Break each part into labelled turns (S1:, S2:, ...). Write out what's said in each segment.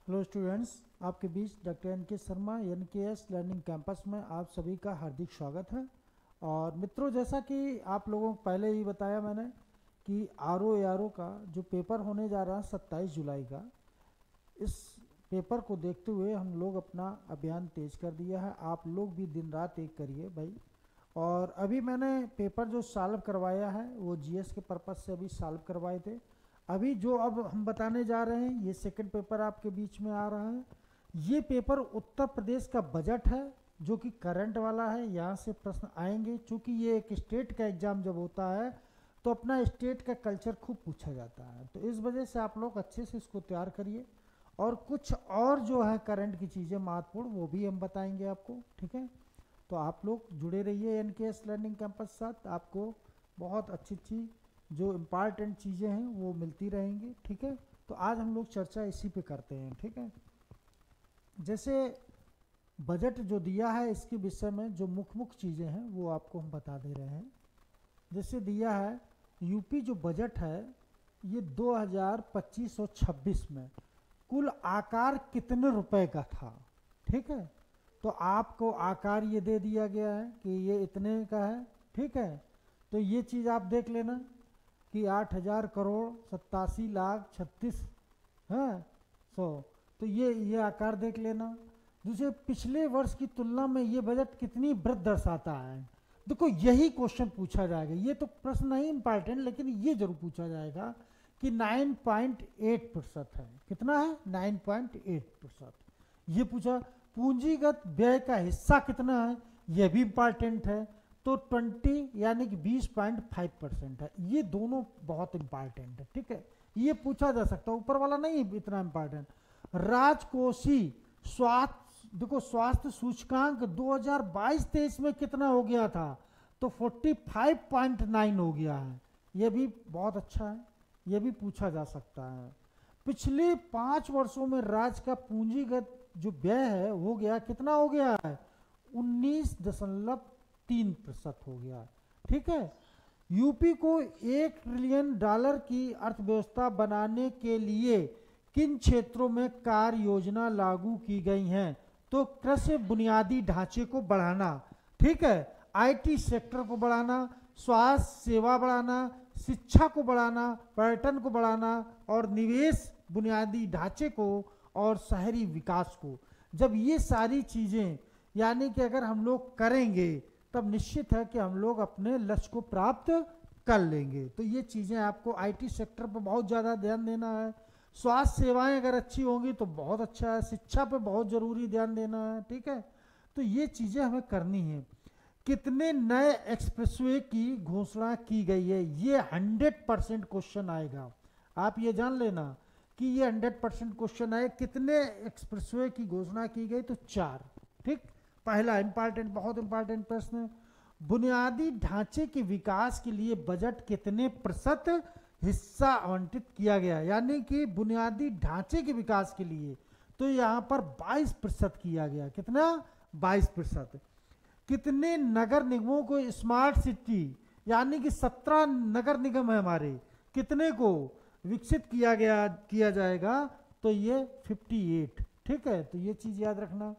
S1: Hello students, आपके बीच doctor N K. Sharma N K S. Learning campus में आप सभी का हार्दिक स्वागत है। और मित्रों, जैसा कि आप लोगों को पहले ही बताया मैंने कि आर.ओ. का जो पेपर होने जा रहा है 27 जुलाई का, इस पेपर को देखते हुए हम लोग अपना अभियान तेज कर दिया है। आप लोग भी दिन रात एक करिए भाई। और अभी मैंने पेपर जो सॉल्व करवाया है वो जीएस के पर्पज़ से अभी सॉल्व करवाए थे। अभी जो अब हम बताने जा रहे हैं ये सेकंड पेपर आपके बीच में आ रहा है। ये पेपर उत्तर प्रदेश का बजट है जो कि करंट वाला है। यहाँ से प्रश्न आएंगे, चूँकि ये एक स्टेट का एग्ज़ाम जब होता है तो अपना स्टेट का कल्चर खूब पूछा जाता है, तो इस वजह से आप लोग अच्छे से इसको तैयार करिए। और कुछ और जो है करंट की चीज़ें महत्वपूर्ण वो भी हम बताएंगे आपको, ठीक है। तो आप लोग जुड़े रहिए एन.के.एस. लर्निंग कैंपस साथ, आपको बहुत अच्छी अच्छी जो इम्पॉर्टेंट चीज़ें हैं वो मिलती रहेंगी, ठीक है। तो आज हम लोग चर्चा इसी पे करते हैं, ठीक है। जैसे बजट जो दिया है इसके विषय में जो मुख्य मुख्य चीज़ें हैं वो आपको हम बता दे रहे हैं। जैसे दिया है यूपी जो बजट है ये 2025 और 26 में कुल आकार कितने रुपए का था, ठीक है। तो आपको आकार ये दे दिया गया है कि ये इतने का है, ठीक है। तो ये चीज़ आप देख लेना कि 8,000 करोड़ 87 लाख 36 है 100। तो ये आकार देख लेना। दूसरे, पिछले वर्ष की तुलना में ये बजट कितनी वृद्धि दर्शाता है। देखो यही क्वेश्चन पूछा जाएगा, ये तो प्रश्न नहीं इम्पॉर्टेंट, लेकिन ये जरूर पूछा जाएगा कि 9.8% है। कितना है? 9.8%। ये पूछा पूंजीगत व्यय का हिस्सा कितना है, ये भी इम्पॉर्टेंट है। तो 20 यानी कि 20.5% है। ये दोनों बहुत इंपॉर्टेंट है, ठीक है। ये पूछा जा सकता है, ऊपर वाला नहीं इतना इंपॉर्टेंट। राजकोषीय स्वास्थ्य, देखो स्वास्थ्य सूचकांक 2022-23 में कितना हो गया था, तो 45.9 हो गया है। ये भी बहुत अच्छा है, ये भी पूछा जा सकता है। पिछले 5 वर्षों में राज्य का पूंजीगत जो व्यय है हो गया, कितना हो गया है? 19.3% हो गया, ठीक है। यूपी को $1 ट्रिलियन की अर्थव्यवस्था बनाने के लिए किन क्षेत्रों में कार्य योजना लागू की गई हैं? तो कृषि बुनियादी ढांचे को बढ़ाना, ठीक है, आईटी सेक्टर को बढ़ाना, स्वास्थ्य सेवा बढ़ाना, शिक्षा को बढ़ाना, पर्यटन को बढ़ाना और निवेश बुनियादी ढांचे को और शहरी विकास को। जब ये सारी चीज़ें यानी कि अगर हम लोग करेंगे तब निश्चित है कि हम लोग अपने लक्ष्य को प्राप्त कर लेंगे। तो ये चीज़ें आपको आईटी सेक्टर पर बहुत ज़्यादा ध्यान देना है। स्वास्थ्य सेवाएं अगर अच्छी होंगी तो बहुत अच्छा है। शिक्षा पे बहुत ज़रूरी ध्यान देना है, ठीक है। तो ये चीज़ें हमें करनी है। कितने नए एक्सप्रेसवे की घोषणा की गई है, ये 100% क्वेश्चन आएगा। आप ये जान लेना कि ये 100% क्वेश्चन है। कितने एक्सप्रेसवे की घोषणा की गई, तो 4, ठीक। पहला इंपॉर्टेंट, बहुत इंपॉर्टेंट प्रश्न, बुनियादी ढांचे के विकास के लिए बजट कितने प्रतिशत हिस्सा आवंटित किया गया, यानी कि बुनियादी ढांचे के विकास के लिए तो यहाँ पर 22% किया गया। कितना? 22%। कितने नगर निगमों को स्मार्ट सिटी यानी कि 17 नगर निगम है हमारे, कितने को विकसित किया जाएगा, तो ये 58, ठीक है। तो ये चीज याद रखना,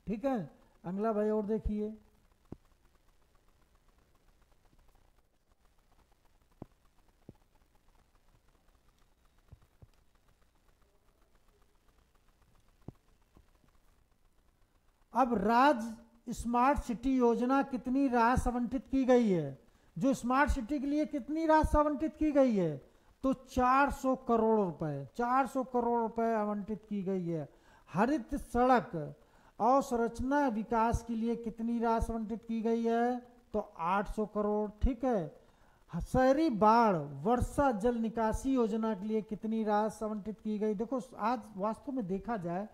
S1: ठीक है। अगला भाई और देखिए, अब राज्य स्मार्ट सिटी योजना कितनी राशि आवंटित की गई है? जो स्मार्ट सिटी के लिए कितनी राशि आवंटित की गई है, तो 400 करोड़ रुपए, 400 करोड़ रुपए आवंटित की गई है। हरित सड़क और संरचना विकास के लिए कितनी राशि आवंटित की गई है, तो 800 करोड़, ठीक है। शहरी बाढ़ वर्षा जल निकासी योजना के लिए कितनी राशि आवंटित की गई? देखो आज वास्तव में देखा जाए,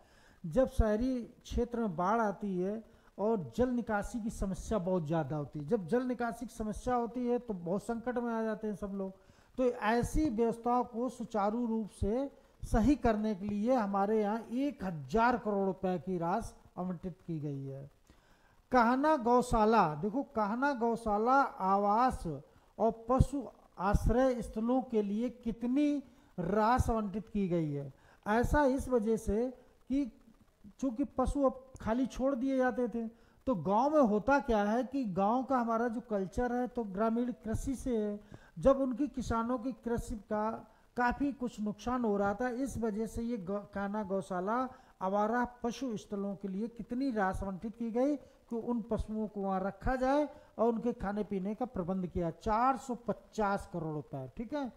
S1: जब शहरी क्षेत्र में बाढ़ आती है और जल निकासी की समस्या बहुत ज़्यादा होती है, जब जल निकासी की समस्या होती है तो बहुत संकट में आ जाते हैं सब लोग। तो ऐसी व्यवस्थाओं को सुचारू रूप से सही करने के लिए हमारे यहाँ 1,000 करोड़ रुपए की राशि आवंटित की गई है। कहना गौशाला, देखो कहना गौशाला आवास और पशु आश्रय स्थलों के लिए कितनी राशि आवंटित की गई है? ऐसा इस वजह से कि चूंकि पशु अब खाली छोड़ दिए जाते थे, तो गांव में होता क्या है कि गांव का हमारा जो कल्चर है तो ग्रामीण कृषि से है। जब उनकी किसानों की कृषि का काफ़ी कुछ नुकसान हो रहा था, इस वजह से ये कान्हा गौशाला आवारा पशु स्थलों के लिए कितनी राशि आवंटित की गई कि उन पशुओं को वहाँ रखा जाए और उनके खाने पीने का प्रबंध किया। 450 करोड़ रुपए, ठीक है,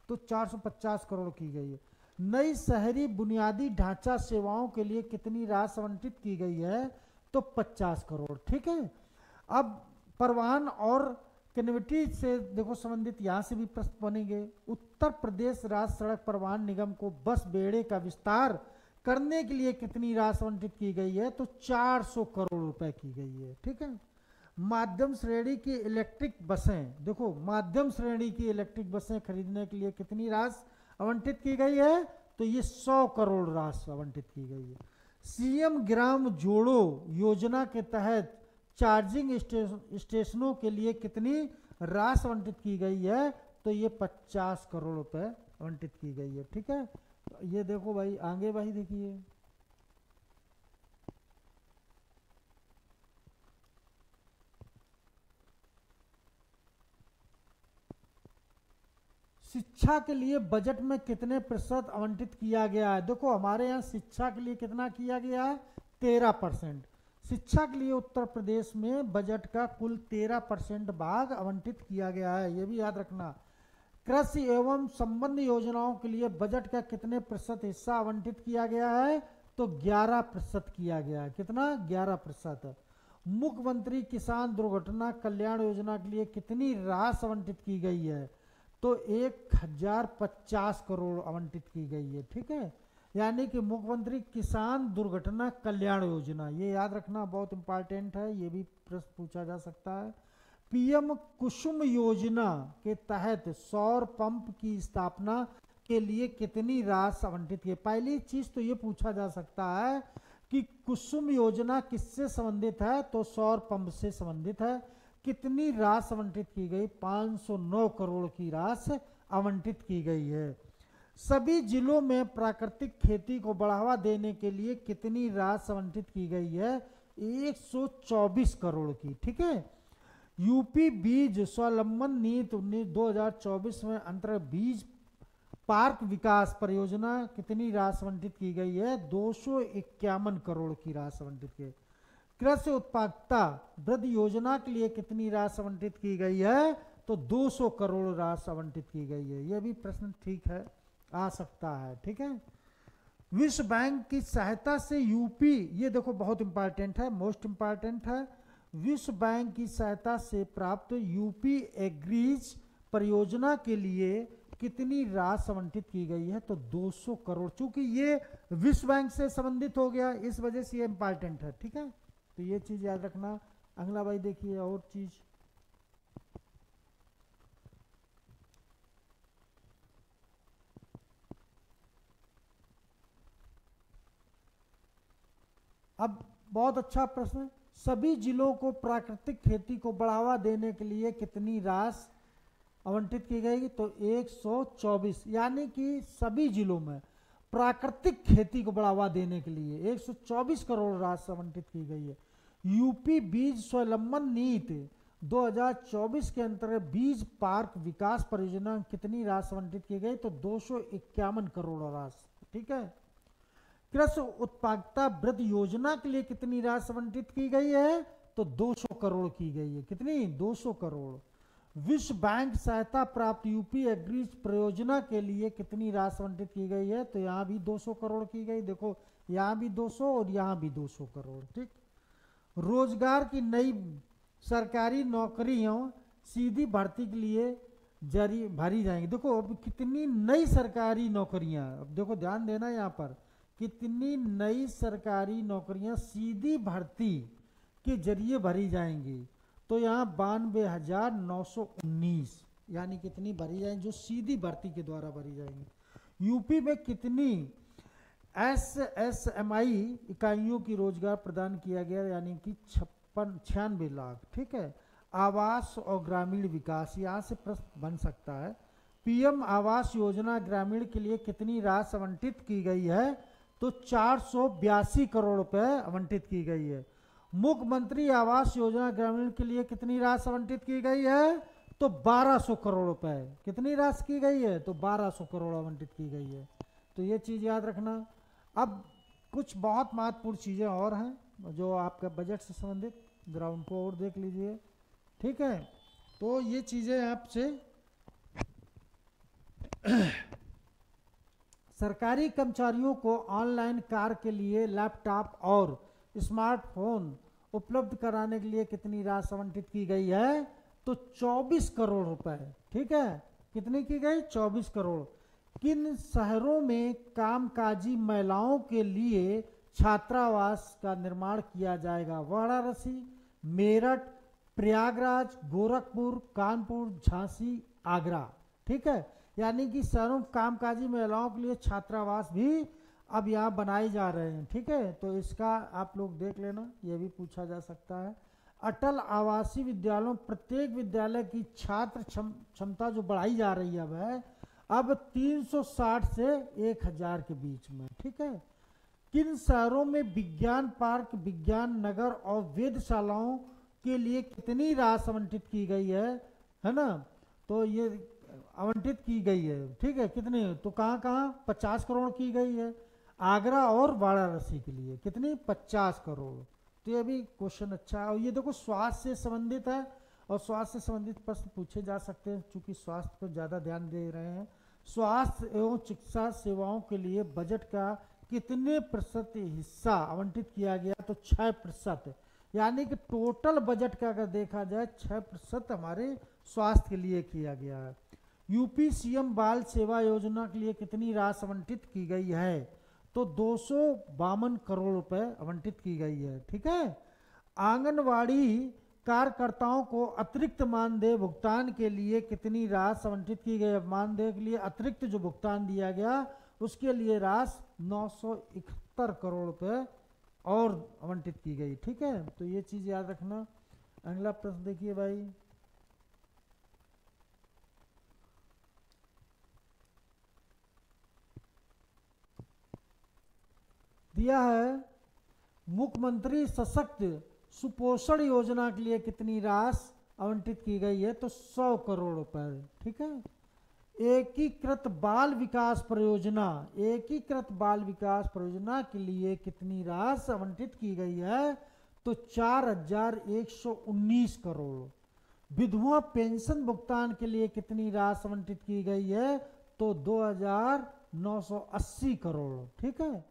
S1: तो 450 करोड़ की गई है। नई शहरी बुनियादी ढांचा सेवाओं के लिए कितनी राशि आवंटित की गई है, तो 50 करोड़, ठीक है। अब परिवहन और कनेक्टिविटी से देखो संबंधित यहाँ से भी प्रश्न बनेंगे। उत्तर प्रदेश राज्य सड़क परिवहन निगम को बस बेड़े का विस्तार करने के लिए कितनी राशि आवंटित की गई है, तो 400 करोड़ रुपए की गई है, ठीक है। माध्यम श्रेणी की इलेक्ट्रिक बसें, देखो माध्यम श्रेणी की इलेक्ट्रिक बसें खरीदने के लिए कितनी राशि आवंटित की गई है, तो ये 100 करोड़ राशि आवंटित की गई है। सीएम ग्राम जोड़ो योजना के तहत चार्जिंग स्टेशनों के लिए कितनी राशि आवंटित की गई है, तो ये 50 करोड़ रुपए आवंटित की गई है, ठीक है। तो ये देखो भाई आगे भाई देखिए, शिक्षा के लिए बजट में कितने प्रतिशत आवंटित किया गया है। देखो हमारे यहाँ शिक्षा के लिए कितना किया गया है, 13%। शिक्षा के लिए उत्तर प्रदेश में बजट का कुल 13% भाग आवंटित किया गया है, ये भी याद रखना। कृषि एवं संबंध योजनाओं के लिए बजट का कितने प्रतिशत हिस्सा आवंटित किया गया है, तो 11% किया गया है। कितना, 11%। मुख्यमंत्री किसान दुर्घटना कल्याण योजना के लिए कितनी राशि आवंटित की गई है, तो 1050 करोड़ आवंटित की गई है, ठीक है। यानी कि मुख्यमंत्री किसान दुर्घटना कल्याण योजना, ये याद रखना बहुत इंपॉर्टेंट है, ये भी प्रश्न पूछा जा सकता है। पीएम कुसुम योजना के तहत सौर पंप की स्थापना के लिए कितनी राशि आवंटित की। पहली चीज तो ये पूछा जा सकता है कि कुसुम योजना किससे संबंधित है, तो सौर पंप से संबंधित है। कितनी राशि आवंटित की गई, 509 करोड़ की राशि आवंटित की गई है। सभी जिलों में प्राकृतिक खेती को बढ़ावा देने के लिए कितनी राशि आवंटित की गई है, 124 करोड़ की, ठीक है। यूपी बीज स्वावलंबन नीति 2024 में अंतर बीज पार्क विकास परियोजना कितनी राशि आवंटित की गई है, 251 करोड़ की राशि आवंटित की। कृषि उत्पादकता वृद्धि योजना के लिए कितनी राशि आवंटित की गई है, तो 200 करोड़ राशि आवंटित की गई है। यह भी प्रश्न ठीक है, आ सकता है, ठीक है। विश्व बैंक की सहायता से यूपी, ये देखो बहुत इंपॉर्टेंट है, मोस्ट इंपॉर्टेंट है। विश्व बैंक की सहायता से प्राप्त यूपी एग्रीज परियोजना के लिए कितनी राशि आवंटित की गई है, तो 200 करोड़। चूंकि ये विश्व बैंक से संबंधित हो गया, इस वजह से ये इंपॉर्टेंट है, ठीक है। तो ये चीज याद रखना। अगला भाई देखिए और चीज, अब बहुत अच्छा प्रश्न। सभी जिलों को प्राकृतिक खेती को बढ़ावा देने के लिए कितनी राशि आवंटित की गई, तो 124, यानी कि सभी जिलों में प्राकृतिक खेती को बढ़ावा देने के लिए 124 करोड़ राशि आवंटित की गई है। यूपी बीज स्वावलंबन नीति 2024 के अंतर्गत बीज पार्क विकास परियोजना कितनी राशि आवंटित की गई, तो 251 करोड़ राशि, ठीक है। कृषि उत्पादकता वृद्धि योजना के लिए कितनी राशि आवंटित की गई है, तो 200 करोड़ की गई है। कितनी, 200 करोड़। विश्व बैंक सहायता प्राप्त यूपी एग्रीज परियोजना के लिए कितनी राशि आवंटित की गई है, तो यहाँ भी 200 करोड़ की गई। देखो यहाँ भी 200 और यहाँ भी 200 करोड़, ठीक। रोजगार की नई सरकारी नौकरियों सीधी भर्ती के लिए जारी भरी जाएंगी। देखो अब कितनी नई सरकारी नौकरियां, अब देखो ध्यान देना यहाँ पर, कितनी नई सरकारी नौकरियां सीधी भर्ती के जरिए भरी जाएंगी, तो यहाँ 92,919, यानी कितनी भरी जाएंगी, जो सीधी भर्ती के द्वारा भरी जाएंगी। यूपी में कितनी SSMI इकाइयों की रोजगार प्रदान किया गया, यानी कि 96 लाख, ठीक है। आवास और ग्रामीण विकास, यहाँ से प्रश्न बन सकता है। पीएम आवास योजना ग्रामीण के लिए कितनी राशि आवंटित की गई है? तो 482 करोड़ रुपए आवंटित की गई है। मुख्यमंत्री आवास योजना ग्रामीण के लिए कितनी राशि आवंटित की गई है? तो 1200 करोड़ रुपए। कितनी राशि की गई है? तो 1200 करोड़ आवंटित की गई है। तो ये चीज़ याद रखना। अब कुछ बहुत महत्वपूर्ण चीज़ें और हैं जो आपका बजट से संबंधित, जरा उनको और देख लीजिए। ठीक है, तो ये चीज़ें आपसे सरकारी कर्मचारियों को ऑनलाइन कार्य के लिए लैपटॉप और स्मार्टफोन उपलब्ध कराने के लिए कितनी राशि आवंटित की गई है? तो 24 करोड़ रुपए। ठीक है, कितनी की गई? 24 करोड़। किन शहरों में कामकाजी महिलाओं के लिए छात्रावास का निर्माण किया जाएगा? वाराणसी, मेरठ, प्रयागराज, गोरखपुर, कानपुर, झांसी, आगरा। ठीक है, यानी कि शहरों में कामकाजी महिलाओं के लिए छात्रावास भी अब यहाँ बनाए जा रहे हैं। ठीक है, तो इसका आप लोग देख लेना, ये भी पूछा जा सकता है। अटल आवासीय विद्यालयों, प्रत्येक विद्यालय की छात्र क्षमता जो बढ़ाई जा रही है अब 360 से 1000 के बीच में। ठीक है, किन शहरों में विज्ञान पार्क, विज्ञान नगर और वेधशालाओं के लिए कितनी राशि आवंटित की गई है ना? तो ये आवंटित की गई है। ठीक है, कितने? तो कहाँ कहाँ? 50 करोड़ की गई है। आगरा और वाराणसी के लिए कितनी? 50 करोड़। तो ये भी क्वेश्चन अच्छा है। और ये देखो स्वास्थ्य से संबंधित है, और स्वास्थ्य से संबंधित प्रश्न पूछे जा सकते हैं चूंकि स्वास्थ्य पर ज़्यादा ध्यान दे रहे हैं। स्वास्थ्य एवं चिकित्सा सेवाओं के लिए बजट का कितने प्रतिशत हिस्सा आवंटित किया गया? तो 6%। यानी कि टोटल बजट का अगर देखा जाए 6% हमारे स्वास्थ्य के लिए किया गया है। यूपी सीएम बाल सेवा योजना के लिए कितनी राशि आवंटित की गई है? तो 252 करोड़ रुपए आवंटित की गई है। ठीक है, आंगनवाड़ी कार्यकर्ताओं को अतिरिक्त मानदेय भुगतान के लिए कितनी राशि आवंटित की गई है? मानदेय के लिए अतिरिक्त जो भुगतान दिया गया उसके लिए राशि 971 करोड़ रुपए और आवंटित की गई। ठीक है, तो ये चीज याद रखना। अगला प्रश्न देखिए भाई, दिया है मुख्यमंत्री सशक्त सुपोषण योजना के लिए कितनी राशि आवंटित की गई है? तो 100 करोड़ रुपए। ठीक है, एकीकृत बाल विकास परियोजना, एकीकृत बाल विकास परियोजना के लिए कितनी राशि आवंटित की गई है? तो 4119 करोड़। विधवा पेंशन भुगतान के लिए कितनी राशि आवंटित की गई है? तो 2980 करोड़। ठीक है,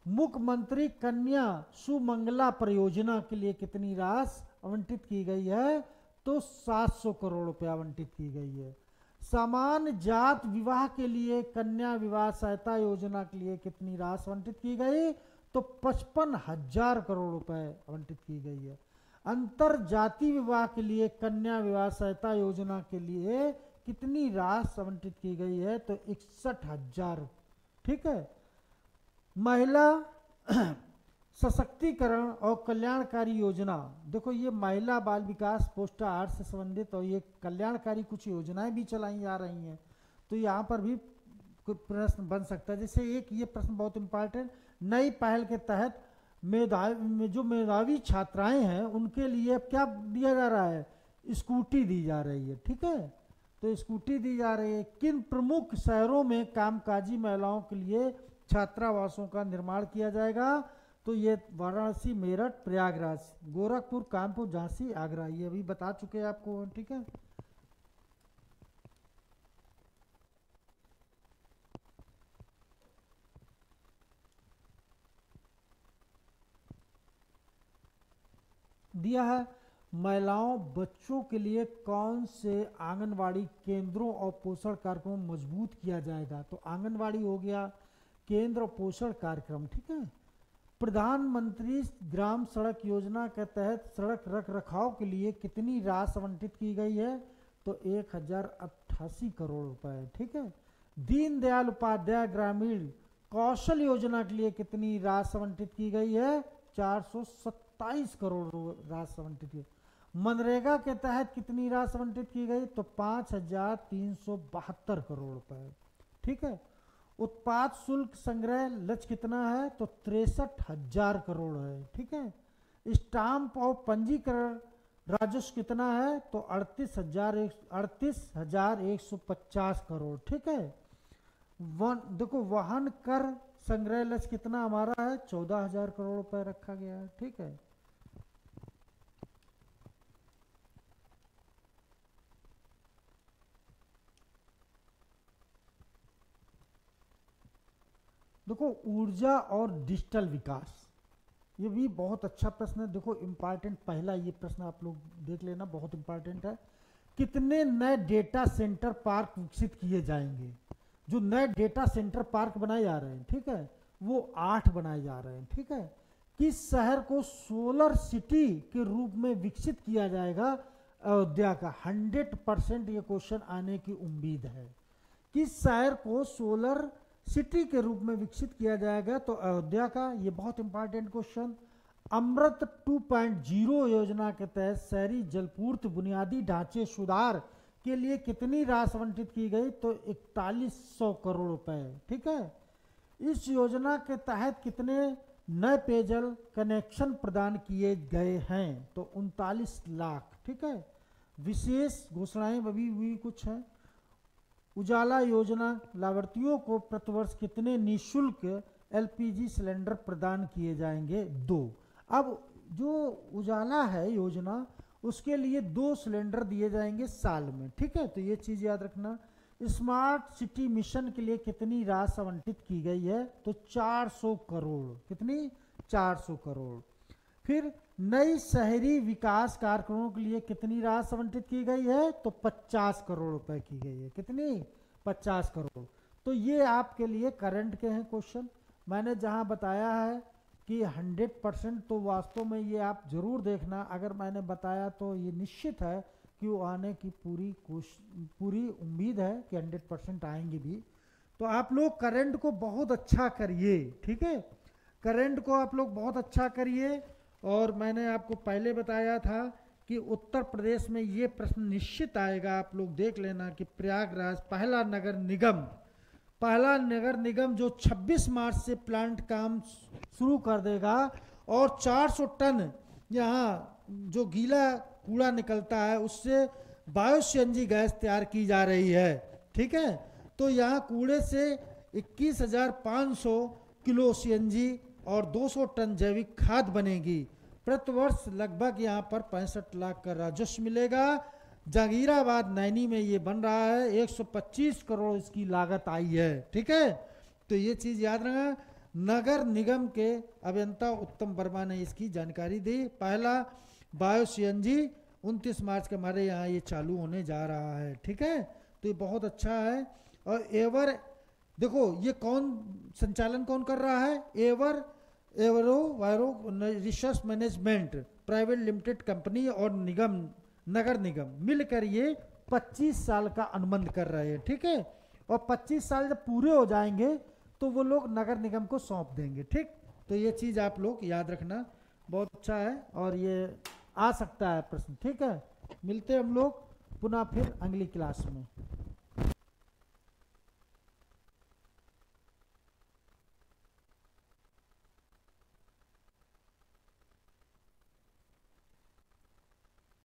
S1: मुख्यमंत्री कन्या सुमंगला परियोजना के लिए कितनी राशि आवंटित की गई है? तो 700 करोड़ रुपए आवंटित की गई है। समान जात विवाह के लिए कन्या विवाह सहायता योजना के लिए कितनी राशि आवंटित की गई? तो 55,000 करोड़ रुपए आवंटित की गई है। अंतर जाति विवाह के लिए कन्या विवाह सहायता योजना के लिए कितनी राशि आवंटित की गई है? तो 61,000। ठीक है, महिला सशक्तिकरण और कल्याणकारी योजना, देखो ये महिला बाल विकास पोस्टा 8 से संबंधित और ये कल्याणकारी कुछ योजनाएं भी चलाई जा रही हैं। तो यहाँ पर भी कोई प्रश्न बन सकता है। जैसे एक ये प्रश्न बहुत इंपॉर्टेंट, नई पहल के तहत मेधावी छात्राएं हैं उनके लिए क्या दिया जा रहा है? स्कूटी दी जा रही है। ठीक है, तो स्कूटी दी जा रही है। किन प्रमुख शहरों में कामकाजी महिलाओं के लिए छात्रावासों का निर्माण किया जाएगा? तो ये वाराणसी, मेरठ, प्रयागराज, गोरखपुर, कानपुर, झांसी, आगरा, ये अभी बता चुके हैं आपको। ठीक है, दिया है महिलाओं बच्चों के लिए कौन से आंगनवाड़ी केंद्रों और पोषण कार्यक्रम मजबूत किया जाएगा? तो आंगनवाड़ी हो गया, केंद्र और पोषण कार्यक्रम। ठीक है, प्रधानमंत्री ग्राम सड़क योजना के तहत सड़क रख रखाव के लिए कितनी राशि आवंटित की गई है? तो 1088 करोड़ रुपए। ठीक है, दीनदयाल उपाध्याय ग्रामीण कौशल योजना के लिए कितनी राशि आवंटित की गई है? 427 करोड़ राशि आवंटित की। मनरेगा के तहत कितनी राशि आवंटित की गई, तो 5,372 करोड़ रुपए। ठीक है। उत्पाद शुल्क संग्रह लक्ष्य कितना है, तो 63,000 करोड़ है। ठीक है। स्टाम्प और पंजीकरण राजस्व कितना है, तो 38,150 करोड़। ठीक है। देखो वाहन कर संग्रह लक्ष्य कितना हमारा है, 14,000 करोड़ रुपए रखा गया है। ठीक है। देखो ऊर्जा और डिजिटल विकास, ये भी बहुत अच्छा प्रश्न है। देखो इंपॉर्टेंट पहला ये प्रश्न आप लोग देख लेना, बहुत इंपॉर्टेंट है। कितने नए डेटा सेंटर पार्क विकसित किए जाएंगे, जो नए डेटा सेंटर पार्क बनाए जा रहे हैं, ठीक है, वो 8 बनाए जा रहे हैं। ठीक है। किस शहर को सोलर सिटी के रूप में विकसित किया जाएगा, अयोध्या का। 100% ये क्वेश्चन आने की उम्मीद है। किस शहर को सोलर सिटी के रूप में विकसित किया जाएगा, तो अयोध्या का। ये बहुत इंपॉर्टेंट क्वेश्चन। अमृत 2.0 योजना के तहत शहरी जलपूर्ति बुनियादी ढांचे सुधार के लिए कितनी राशि आवंटित की गई, तो 4100 करोड़ रुपए। ठीक है। इस योजना के तहत कितने नए पेयजल कनेक्शन प्रदान किए गए हैं, तो 39 लाख। ठीक है। विशेष घोषणाएं अभी भी कुछ हैं। उजाला योजना लाभार्थियों को प्रतिवर्ष कितने निःशुल्क एलपीजी सिलेंडर प्रदान किए जाएंगे, 2। अब जो उजाला है योजना, उसके लिए 2 सिलेंडर दिए जाएंगे साल में। ठीक है। तो ये चीज़ याद रखना। स्मार्ट सिटी मिशन के लिए कितनी राशि आवंटित की गई है, तो 400 करोड़। कितनी, 400 करोड़। फिर नई शहरी विकास कार्यक्रमों के लिए कितनी राशि आवंटित की गई है, तो 50 करोड़ रुपए की गई है। कितनी, 50 करोड़। तो ये आपके लिए करंट के हैं क्वेश्चन। मैंने जहां बताया है कि 100%, तो वास्तव में ये आप जरूर देखना। अगर मैंने बताया तो ये निश्चित है कि वो आने की पूरी उम्मीद है कि 100% आएंगे भी। तो आप लोग करंट को बहुत अच्छा करिए। ठीक है। करंट को आप लोग बहुत अच्छा करिए। और मैंने आपको पहले बताया था कि उत्तर प्रदेश में ये प्रश्न निश्चित आएगा। आप लोग देख लेना कि प्रयागराज पहला नगर निगम जो 26 मार्च से प्लांट काम शुरू कर देगा, और 400 टन यहाँ जो गीला कूड़ा निकलता है उससे बायो सीएनजी गैस तैयार की जा रही है। ठीक है। तो यहाँ कूड़े से 21,500 किलो सीएनजी और 200 टन जैविक खाद बनेगी। प्रतिवर्ष लगभग यहाँ पर 65 लाख का राजस्व मिलेगा। जहांगीराबाद नैनी में ये बन रहा है, 125 करोड़ इसकी लागत आई है। ठीक है। तो ये चीज़ याद रखना। नगर निगम के अभियंता उत्तम वर्मा ने इसकी जानकारी दी। पहला बायो सीएनजी 29 मार्च के हमारे यहाँ ये चालू होने जा रहा है। ठीक है। तो ये बहुत अच्छा है। और देखो ये संचालन कौन कर रहा है, एवरो वायरो research management private limited company और नगर निगम मिलकर ये 25 साल का अनुबंध कर रहे हैं। ठीक है। और 25 साल जब पूरे हो जाएंगे तो वो लोग नगर निगम को सौंप देंगे। ठीक। तो ये चीज़ आप लोग याद रखना, बहुत अच्छा है और ये आ सकता है प्रश्न। ठीक है। मिलते हैं हम लोग पुनः फिर अगली क्लास में।